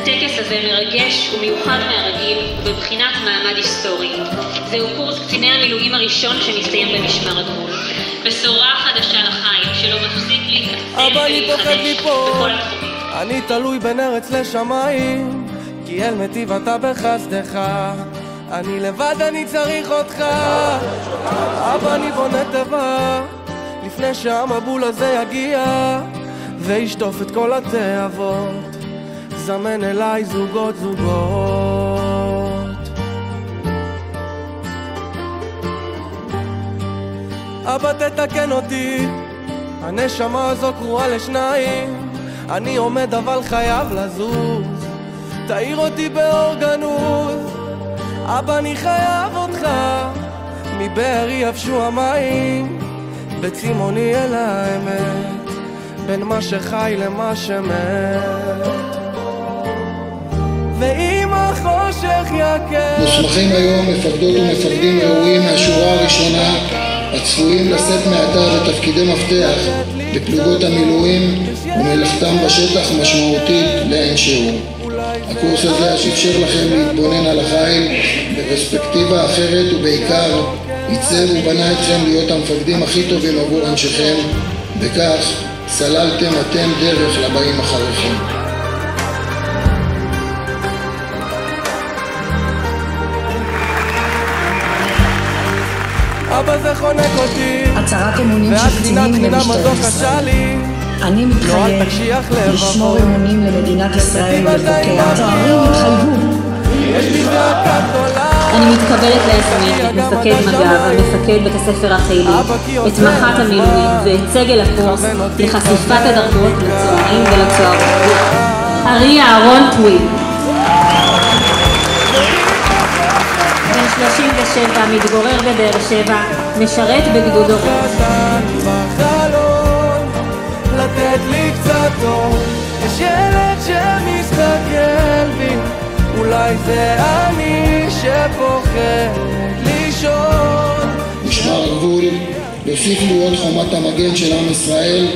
הטקס הזה מרגש ומיוחד מהרגיל ובבחינת מעמד היסטורי. זהו קורס קציני המילואים הראשון שמסתיים במשמר הגבול. בשורה חדשה לחיים שלא מפסיק להתעצם ולהתחדש בכל התחומים. אני תלוי בין ארץ לשמיים, כי אל מטיב אתה בחסדך. אני לבד, אני צריך אותך. אבא, אני בונה תיבה לפני שהמבול הזה יגיע וישטוף את כל התאבות. זמן אליי זוגות זוגות. אבא, תתקן אותי, הנשמה הזו קרועה לשניים. אני עומד אבל חייב לזוז, תאיר אותי באור גנוז. אבא, אני חייב אותך, מבארי יבשו המים, בצימוני אל האמת, בין מה שחי למה שמת. ואם החושך יקר, מוסמכים היום מפקדות ומפקדים ראויים מהשורה הראשונה הצפויים לשאת מעתה לתפקידי מפתח בפלוגות המילואים, ומלאכתם בשטח משמעותית לאין שיעור. הקורס הזה אפשר לכם להתבונן על החיל בפרספקטיבה אחרת, ובעיקר ייצב ובנה אתכם להיות המפקדים הכי טובים עבור אנשיכם. בכך סללתם אתם דרך לבאים אחריכם. אבא, זה חונק אותי, הצהרת אמונים של קצינים במשטרת ישראל. אני מתחייב לשמור אמונים למדינת ישראל ולחוקיה. התארים התחייבו. אני מתקבלת להסמיך את מפקד מג"ב, המפקד בית הספר החילי, את מח"ט המילואים ואת סגל הקורס לחשיפת הדרגות לצוערים ולצוערות. ארי אהרון טוויל, בן 37, מתגורר בבאר שבע, משרת בגדוד אורות. לתת לי קצת אור, יש ילד שמסתכל בי, אולי זה אני שפוחד לישון. משמר הגבול יוסיף להיות חומת המגן של עם ישראל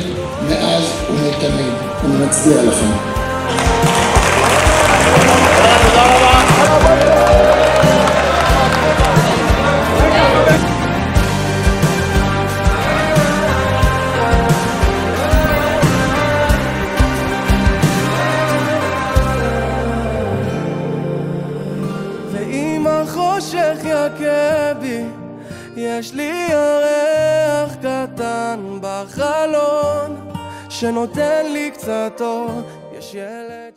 מאז ומתמיד. אני מצדיע לכם. החושך יכה בי, יש לי ירח קטן בחלון שנותן לי קצת אור, יש ילד